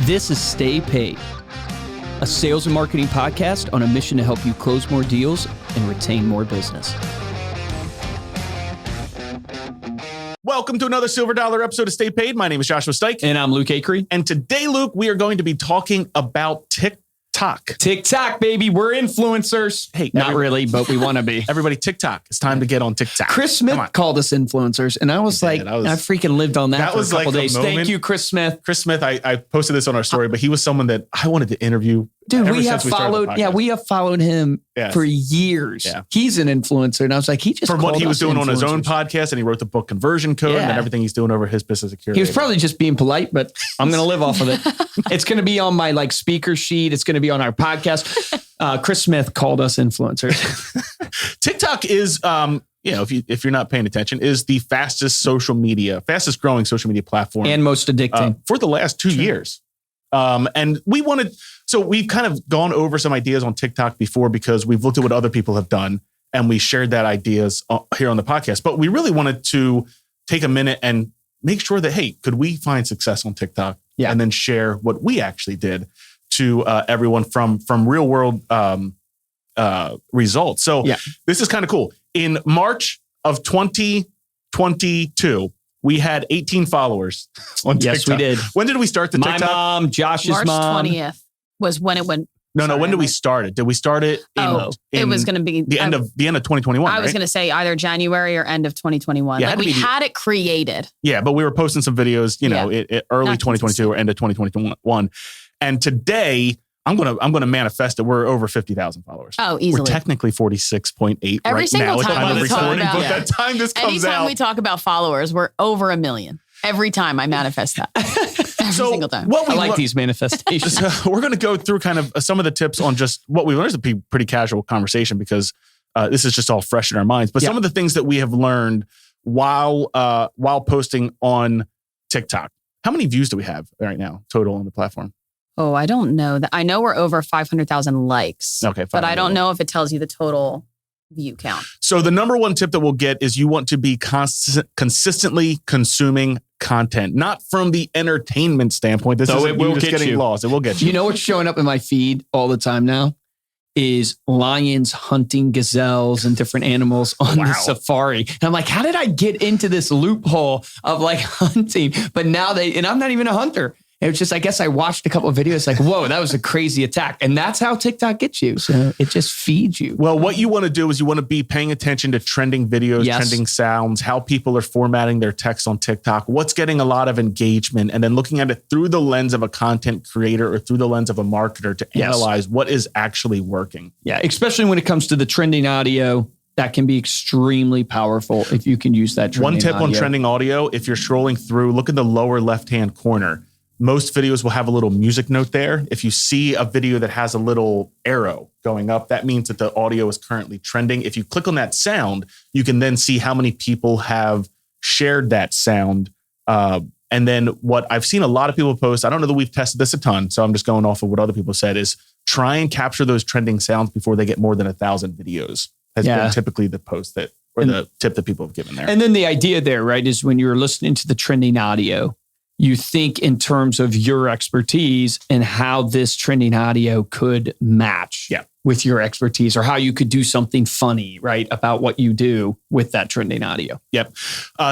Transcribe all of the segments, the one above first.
This is Stay Paid, a sales and marketing podcast on a mission to help you close more deals and retain more business. Welcome to another Silver Dollar episode of Stay Paid. My name is Joshua Stike. And I'm Luke Akery. And today, Luke, we are going to be talking about TikTok. TikTok, baby. We're influencers. Hey, not really, but we want to be. Everybody, TikTok. It's time to get on TikTok. Chris Smith called us influencers, and I was like, I freaking lived on that for a couple days. Thank you, Chris Smith. Chris Smith, I posted this on our story, but he was someone that I wanted to interview. Dude, we have followed him for years. Yeah. He's an influencer. And I was like, he just from what he was doing on his own podcast, and he wrote the book Conversion Code and everything he's doing over his business security. He was probably just being polite, but I'm going to live off of it. It's going to be on my speaker sheet. It's going to be on our podcast. Chris Smith called us influencers. TikTok is, if you're not paying attention, is the fastest growing social media platform. And most addicting. For the last 2 years. And we've kind of gone over some ideas on TikTok before because we've looked at what other people have done and we shared that ideas here on the podcast. But we really wanted to take a minute and make sure that, hey, could we find success on TikTok? Yeah. And then share what we actually did to everyone from real world results. So this is kind of cool. In March of 2022, we had 18 followers on TikTok. Yes, we did. When did we start the TikTok? My mom, Josh's March mom. 20th was when it went. No. When did we start it? Did we start it? It was going to be the end of 2021. I was going to say either January or end of 2021. Yeah, we had it created. Yeah, but we were posting some videos, early 2022 or end of 2021. And today, I'm gonna manifest it. We're over 50,000 followers. Oh, easily. We're technically 46.8 every right now. Time we talk about, but that time this comes anytime out, we talk about followers, we're over 1 million. Every time I manifest that. Every single time. I like these manifestations. So we're going to go through kind of some of the tips on just what we learned. It's a pretty casual conversation because this is just all fresh in our minds. But some of the things that we have learned while posting on TikTok. How many views do we have right now total on the platform? Oh, I don't know. I know we're over 500,000 likes. Okay, but I don't know if it tells you the total view count. So the number one tip that we'll get is you want to be consistently consuming content, not from the entertainment standpoint. This is getting lost. It will get you. You know what's showing up in my feed all the time now is lions hunting gazelles and different animals on the safari. And I'm like, how did I get into this loophole of hunting? But now and I'm not even a hunter. It was just, I guess I watched a couple of videos like, whoa, that was a crazy attack. And that's how TikTok gets you. So it just feeds you. Well, what you want to do is you want to be paying attention to trending videos, trending sounds, how people are formatting their text on TikTok, what's getting a lot of engagement, and then looking at it through the lens of a content creator or through the lens of a marketer to analyze what is actually working. Yeah, especially when it comes to the trending audio. That can be extremely powerful if you can use that trending audio. One tip on trending audio, if you're scrolling through, look in the lower left-hand corner. Most videos will have a little music note there. If you see a video that has a little arrow going up, that means that the audio is currently trending. If you click on that sound, you can then see how many people have shared that sound. And then what I've seen a lot of people post, I don't know that we've tested this a ton, so I'm just going off of what other people said, is try and capture those trending sounds before they get more than 1,000 videos. Has been typically the post the tip that people have given there. And then the idea there, right, is when you're listening to the trending audio, you think in terms of your expertise and how this trending audio could match with your expertise, or how you could do something funny, right, about what you do with that trending audio. Yep.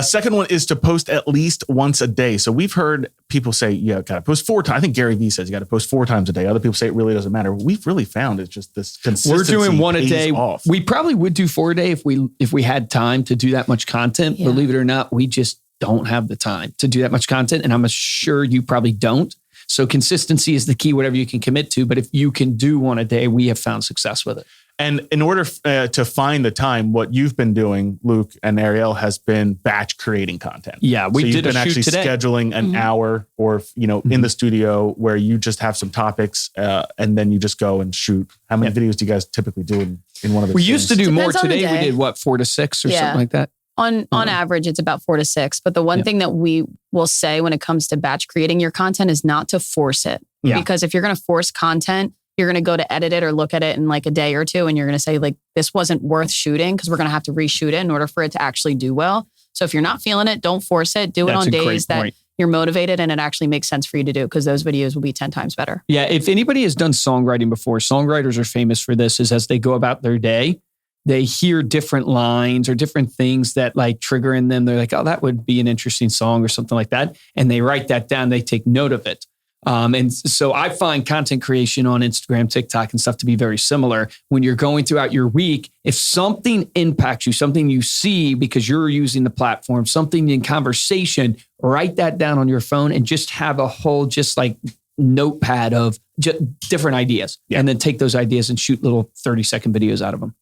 Second one is to post at least once a day. So we've heard people say, got to post 4 times. I think Gary Vee says you got to post 4 times a day. Other people say it really doesn't matter. We've really found it's just this consistency. We're doing 1 a day. Off. We probably would do 4 a day if we had time to do that much content. Yeah. Believe it or not, we just don't have the time to do that much content. And I'm sure you probably don't. So consistency is the key, whatever you can commit to. But if you can do 1 a day, we have found success with it. And in order to find the time, what you've been doing, Luke and Ariel, has been batch creating content. Yeah, we did a shoot today. You've been actually scheduling an hour or, in the studio where you just have some topics and then you just go and shoot. How many videos do you guys typically do in one of the We used to do Depends more. Today we did 4 to 6 or something like that. On average, it's about 4 to 6. But the one thing that we will say when it comes to batch creating your content is not to force it. Yeah. Because if you're going to force content, you're going to go to edit it or look at it in like a day or two. And you're going to say this wasn't worth shooting because we're going to have to reshoot it in order for it to actually do well. So if you're not feeling it, don't force it. Do it on days that you're motivated and it actually makes sense for you to do because those videos will be 10 times better. Yeah. If anybody has done songwriting before, songwriters are famous for this, is as they go about their day, they hear different lines or different things that like trigger in them. They're like, oh, that would be an interesting song or something like that. And they write that down. They take note of it. And so I find content creation on Instagram, TikTok and stuff to be very similar. When you're going throughout your week, if something impacts you, something you see because you're using the platform, something in conversation, write that down on your phone and just have a whole just like notepad of different ideas. And then take those ideas and shoot little 30-second videos out of them.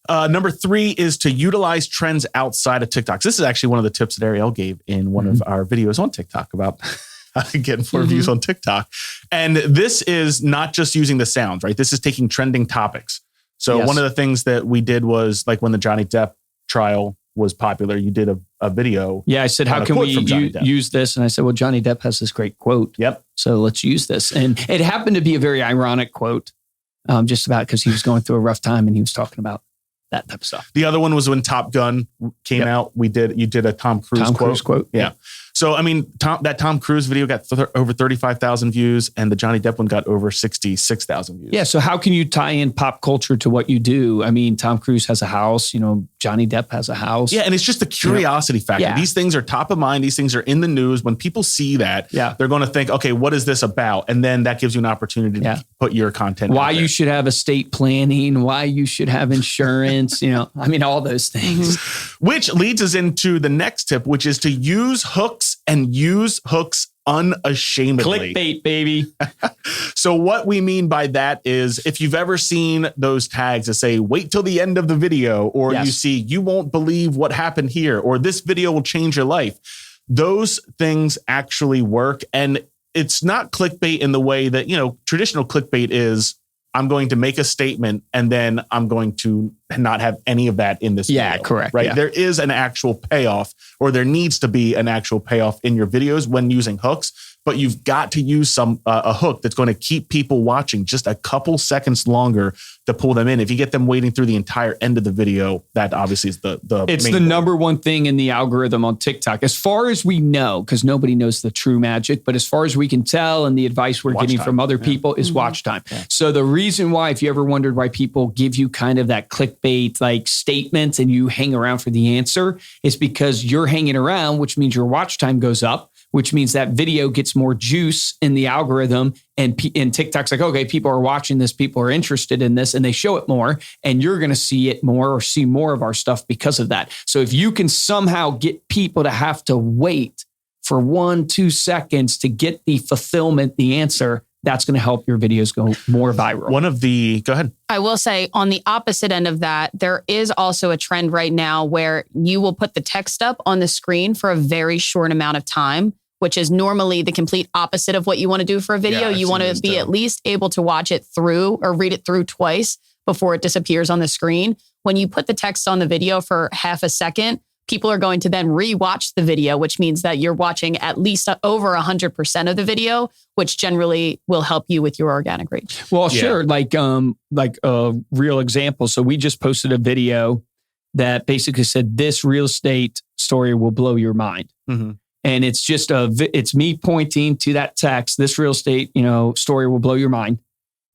Number 3 is to utilize trends outside of TikTok. This is actually one of the tips that Ariel gave in one of our videos on TikTok about getting 4 views on TikTok. And this is not just using the sounds, right? This is taking trending topics. So one of the things that we did was like when the Johnny Depp trial was popular, you did a video. Yeah, I said, how can we use this? And I said, well, Johnny Depp has this great quote. Yep. So let's use this. And it happened to be a very ironic quote, just about because he was going through a rough time and he was talking about that type of stuff. The other one was when Top Gun came out. You did a Tom Cruise quote. Yeah. So, I mean, that Tom Cruise video got over 35,000 views and the Johnny Depp one got over 66,000 views. Yeah. So how can you tie in pop culture to what you do? I mean, Tom Cruise has a house, Johnny Depp has a house. Yeah. And it's just the curiosity factor. Yeah. These things are top of mind. These things are in the news. When people see that, they're going to think, okay, what is this about? And then that gives you an opportunity to put your content Why you should have estate planning, why you should have insurance, all those things. Which leads us into the next tip, which is to use hooks and use hooks unashamedly. Clickbait, baby. So what we mean by that is if you've ever seen those tags that say, wait till the end of the video, or you see, you won't believe what happened here, or this video will change your life. Those things actually work. And it's not clickbait in the way that, traditional clickbait is, I'm going to make a statement and then I'm going to not have any of that in this video. Yeah, correct. Right. Yeah. There is an actual payoff, or there needs to be an actual payoff in your videos when using hooks, but you've got to use a hook that's going to keep people watching just a couple seconds longer to pull them in. If you get them waiting through the entire end of the video, that obviously is it's the number one thing in the algorithm on TikTok, as far as we know, because nobody knows the true magic, but as far as we can tell, and the advice we're getting from other people is watch time. Yeah. So the reason why, if you ever wondered why people give you kind of that clickbait like statements and you hang around for the answer, is because you're hanging around, which means your watch time goes up, which means that video gets more juice in the algorithm. And TikTok's like, okay, people are watching this, people are interested in this, and they show it more, and you're going to see it more or see more of our stuff because of that. So if you can somehow get people to have to wait for 1-2 seconds to get the fulfillment, the answer, that's going to help your videos go more viral. Go ahead. I will say on the opposite end of that, there is also a trend right now where you will put the text up on the screen for a very short amount of time, which is normally the complete opposite of what you want to do for a video. You want to be at least able to watch it through or read it through twice before it disappears on the screen. When you put the text on the video for half a second, people are going to then rewatch the video, which means that you're watching at least over 100% of the video, which generally will help you with your organic reach. Well, sure. Like a real example. So we just posted a video that basically said, this real estate story will blow your mind. Mm-hmm. And it's just it's me pointing to that text, this real estate, story will blow your mind.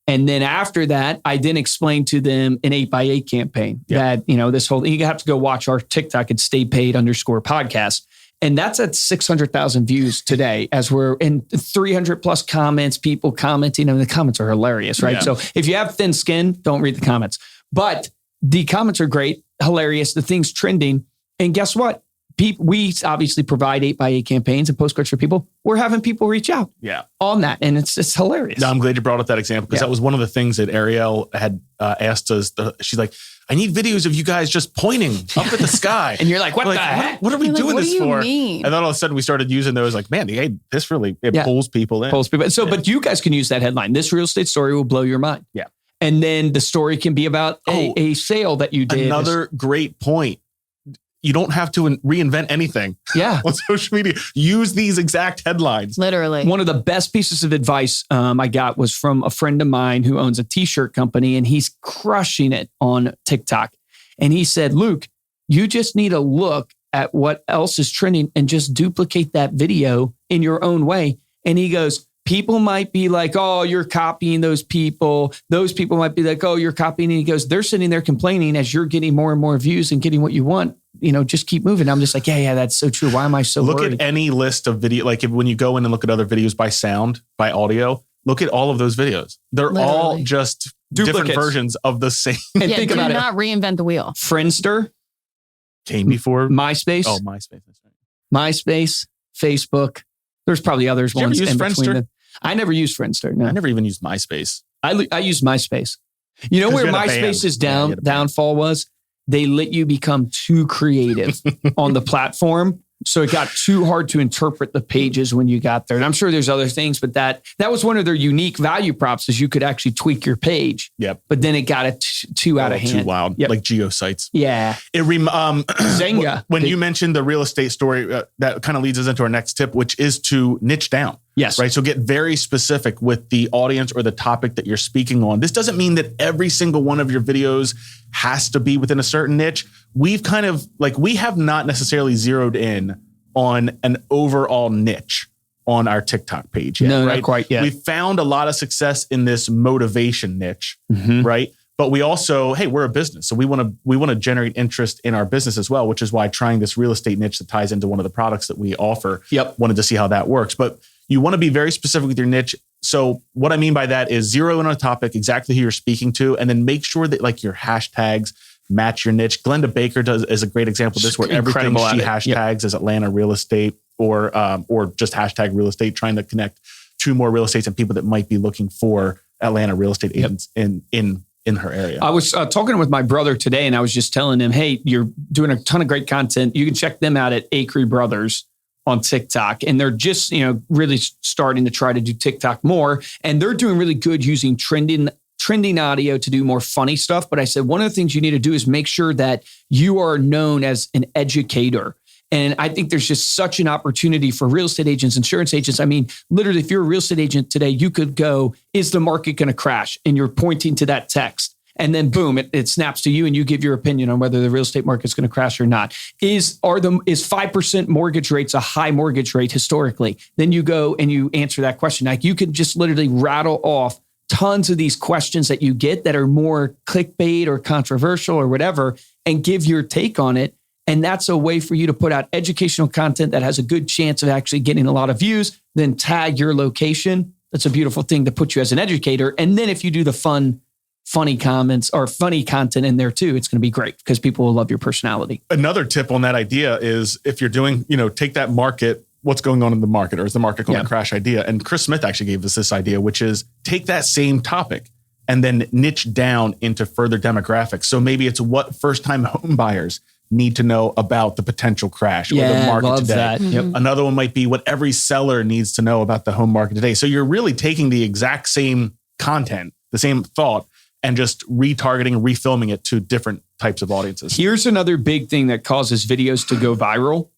And then after that, I then explained to them an 8x8 campaign that, this whole, you have to go watch our TikTok at staypaid_podcast. And that's at 600,000 views today, as we're in 300 plus comments, people commenting. And the comments are hilarious, right? Yeah. So if you have thin skin, don't read the comments. But the comments are great, hilarious, the thing's trending. And guess what? We obviously provide 8x8 campaigns and postcards for people. We're having people reach out on that. And it's hilarious. No, I'm glad you brought up that example, because that was one of the things that Ariel had asked us. She's like, I need videos of you guys just pointing up at the sky. And you're like, what the heck? What are we doing this for? Mean? And then all of a sudden we started using those like, man, this really pulls people in. So, but you guys can use that headline. This real estate story will blow your mind. Yeah. And then the story can be about a sale that you did. Another great point. You don't have to reinvent anything on social media. Use these exact headlines. Literally. One of the best pieces of advice I got was from a friend of mine who owns a t-shirt company, and he's crushing it on TikTok. And he said, Luke, you just need to look at what else is trending and just duplicate that video in your own way. And he goes, people might be like, oh, you're copying those people. Those people might be like, oh, you're copying. And he goes, they're sitting there complaining as you're getting more and more views and getting what you want. Just keep moving. I'm just like, yeah, that's so true. Why am I so Look worried? at any list of video, like when you go in and look at other videos by sound, by audio, look at all of those videos. They're all just duplicates. Different versions of the same. And think about it. Do not reinvent the wheel. Friendster. Came before MySpace. Oh, MySpace. That's right. MySpace, Facebook. There's probably others. Did you ever use Friendster? I never used Friendster. No. I never even used MySpace. I used MySpace. You know where MySpace's downfall was? They let you become too creative on the platform. So it got too hard to interpret the pages when you got there. And I'm sure there's other things, but that was one of their unique value props is you could actually tweak your page. Yep. But then it got too out of hand. Too wild. Yep. Like geo sites. Yeah. Zynga. When you mentioned the real estate story, that kind of leads us into our next tip, which is to niche down. Yes. Right. So get very specific with the audience or the topic that you're speaking on. This doesn't mean that every single one of your videos has to be within a certain niche. We have not necessarily zeroed in on an overall niche on our TikTok page yet. No, right? not quite yet. We found a lot of success in this motivation niche, right? But we also, hey, we're a business. So we want to generate interest in our business as well, which is why trying this real estate niche that ties into one of the products that we offer, wanted to see how that works. But you want to be very specific with your niche. So what I mean by that is zero in on a topic, exactly who you're speaking to, and then make sure that like your hashtags match your niche. Glenda Baker is a great example of this, where everything she hashtags is Atlanta real estate or just hashtag real estate, trying to connect to more real estates and people that might be looking for Atlanta real estate agents in her area. I was talking with my brother today, and I was just telling him, hey, you're doing a ton of great content. You can check them out at Acre Brothers on TikTok. And they're just, really starting to try to do TikTok more. And they're doing really good using trending audio to do more funny stuff. But I said, one of the things you need to do is make sure that you are known as an educator. And I think there's just such an opportunity for real estate agents, insurance agents. I mean, literally, if you're a real estate agent today, you could go, is the market going to crash? And you're pointing to that text. And then boom, it snaps to you and you give your opinion on whether the real estate market is going to crash or not. Is 5% mortgage rates a high mortgage rate historically? Then you go and you answer that question. Like you could just literally rattle off tons of these questions that you get that are more clickbait or controversial or whatever, and give your take on it. And that's a way for you to put out educational content that has a good chance of actually getting a lot of views, then tag your location. That's a beautiful thing to put you as an educator. And then if you do the funny comments or funny content in there too, it's going to be great because people will love your personality. Another tip on that idea is if you're doing, take that market, what's going on in the market, or is the market going to crash idea? And Chris Smith actually gave us this idea, which is take that same topic and then niche down into further demographics. So maybe it's what first-time home buyers need to know about the potential crash or the market today. That. Yep. Another one might be what every seller needs to know about the home market today. So you're really taking the exact same content, the same thought, and just retargeting, refilming it to different types of audiences. Here's another big thing that causes videos to go viral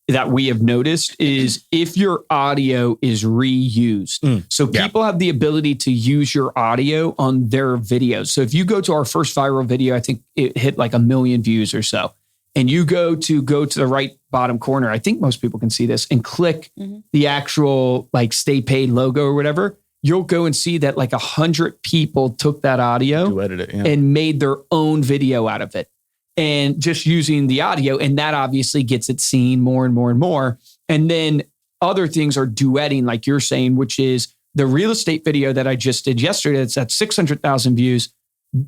that we have noticed is if your audio is reused. So people have the ability to use your audio on their videos. So if you go to our first viral video, I think it hit like 1 million views or so. And you go to the right bottom corner, I think most people can see this, and click the actual like stay paid logo or whatever. You'll go and see that like 100 people took that audio and made their own video out of it. And just using the audio, and that obviously gets it seen more and more and more. And then other things are duetting, like you're saying, which is the real estate video that I just did yesterday. It's at 600,000 views.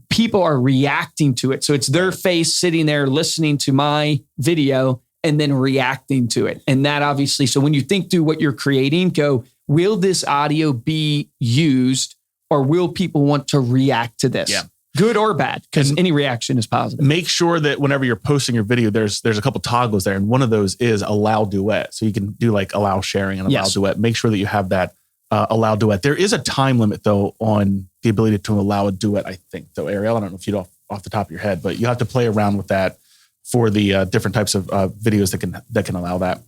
People are reacting to it. So it's their face sitting there listening to my video and then reacting to it. And that obviously, so when you think through what you're creating, go, will this audio be used or will people want to react to this? Yeah. Good or bad, because any reaction is positive. Make sure that whenever you're posting your video, there's a couple toggles there. And one of those is allow duet. So you can do like allow sharing and allow duet. Make sure that you have that allow duet. There is a time limit though on the ability to allow a duet, I think. So Ariel, I don't know if you know off the top of your head, but you have to play around with that for the different types of videos that can allow that.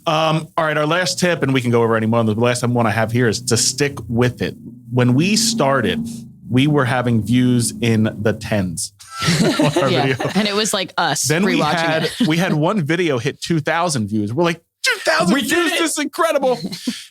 All right, our last tip, and we can go over any more on this, but the last one I have here is to stick with it. When we started, we were having views in the tens. video. And it was like us Then we had one video hit 2,000 views. We're like, 2,000 views, this is incredible.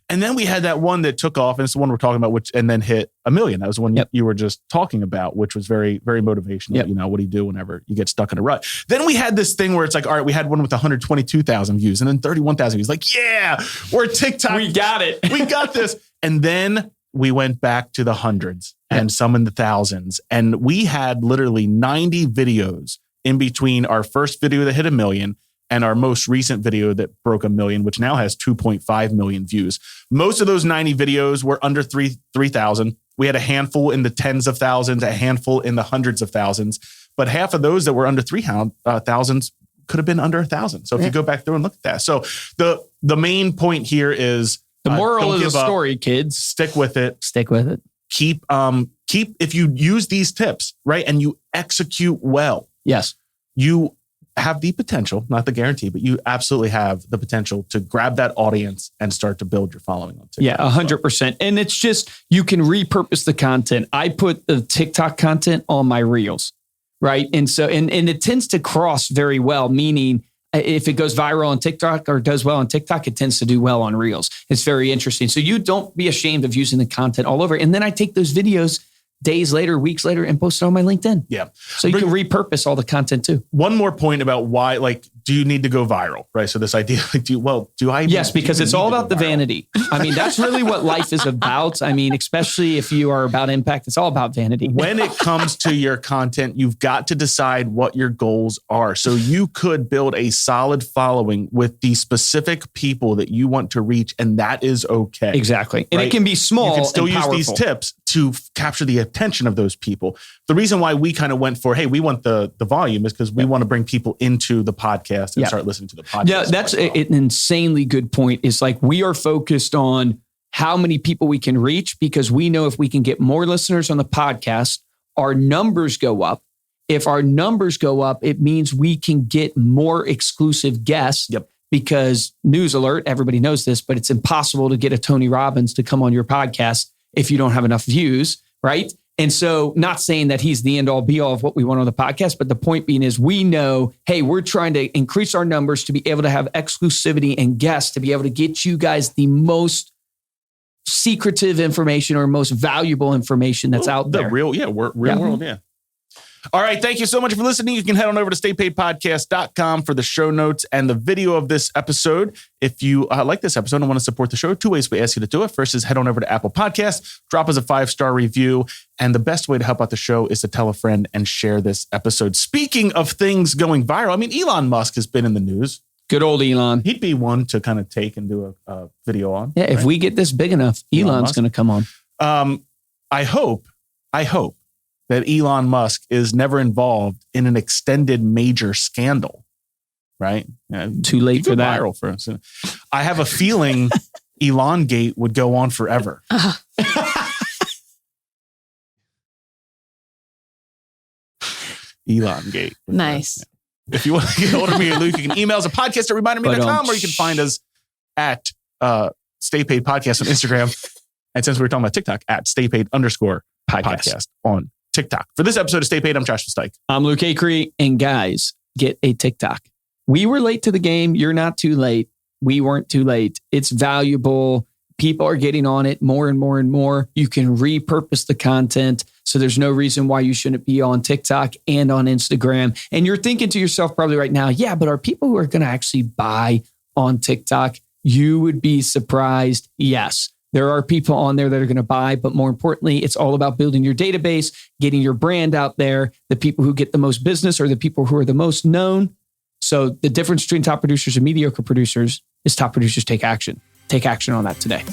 And then we had that one that took off, and it's the one we're talking about, and then hit 1 million. That was the one you were just talking about, which was very, very motivational. Yep. You know, what do you do whenever you get stuck in a rut? Then we had this thing where it's like, all right, we had one with 122,000 views and then 31,000 views. Like, yeah, we're TikTok. We got it. We got this. And then we went back to the hundreds and some in the thousands. And we had literally 90 videos in between our first video that hit 1 million and our most recent video that broke 1 million, which now has 2.5 million views. Most of those 90 videos were under 3,000. We had a handful in the tens of thousands, a handful in the hundreds of thousands, but half of those that were under 3,000 could have been under 1,000. So if you go back through and look at that. So the main point here is the moral of the story, kids. Stick with it. Stick with it. Keep, if you use these tips, right, and you execute well. Yes. You have the potential, not the guarantee, but you absolutely have the potential to grab that audience and start to build your following on TikTok. Yeah, 100%. And it's just, you can repurpose the content. I put the TikTok content on my reels, right? And so, and it tends to cross very well, meaning if it goes viral on TikTok or does well on TikTok, it tends to do well on reels. It's very interesting. So you don't be ashamed of using the content all over. And then I take those videos days later, weeks later, and post it on my LinkedIn. Yeah. So you can repurpose all the content too. One more point about why, like, do you need to go viral? Right. So this idea, like, do I? Yes, because it's all about the vanity. I mean, that's really what life is about. I mean, especially if you are about impact, it's all about vanity. When it comes to your content, you've got to decide what your goals are. So you could build a solid following with the specific people that you want to reach, and that is okay. Exactly. And it can be small. You can still use powerful. these tips to capture the attention of those people. The reason why we kind of went for, hey, we want the volume is because we want to bring people into the podcast and start listening to the podcast. Yeah, that's an insanely good point. It's like we are focused on how many people we can reach because we know if we can get more listeners on the podcast, our numbers go up. If our numbers go up, it means we can get more exclusive guests. Yep. Because news alert, everybody knows this, but it's impossible to get a Tony Robbins to come on your podcast if you don't have enough views, right? And so not saying that he's the end all be all of what we want on the podcast, but the point being is we know, hey, we're trying to increase our numbers to be able to have exclusivity and guests to be able to get you guys the most secretive information or most valuable information that's out there. The real world, yeah. All right. Thank you so much for listening. You can head on over to staypaidpodcast.com for the show notes and the video of this episode. If you like this episode and want to support the show, 2 ways we ask you to do it. First is head on over to Apple Podcasts, drop us a 5-star review. And the best way to help out the show is to tell a friend and share this episode. Speaking of things going viral, I mean, Elon Musk has been in the news. Good old Elon. He'd be one to kind of take and do a video on. Yeah, if we get this big enough, Elon's going to come on. I hope that Elon Musk is never involved in an extended major scandal, right? Too late for that. Viral for us. I have a feeling Elon Gate would go on forever. Elon Gate. Nice. If you want to get hold of me or Luke, you can email us at podcast@reminderme.com, or you can find us at Stay Paid Podcast on Instagram. And since we were talking about TikTok, at StayPaid_podcast on TikTok. For this episode of Stay Paid, I'm Joshua Stike. I'm Luke Acree. And guys, get a TikTok. We were late to the game. You're not too late. We weren't too late. It's valuable. People are getting on it more and more and more. You can repurpose the content. So there's no reason why you shouldn't be on TikTok and on Instagram. And you're thinking to yourself probably right now, yeah, but are people who are going to actually buy on TikTok? You would be surprised. Yes. There are people on there that are going to buy, but more importantly, it's all about building your database, getting your brand out there. The people who get the most business are the people who are the most known. So the difference between top producers and mediocre producers is top producers take action. Take action on that today.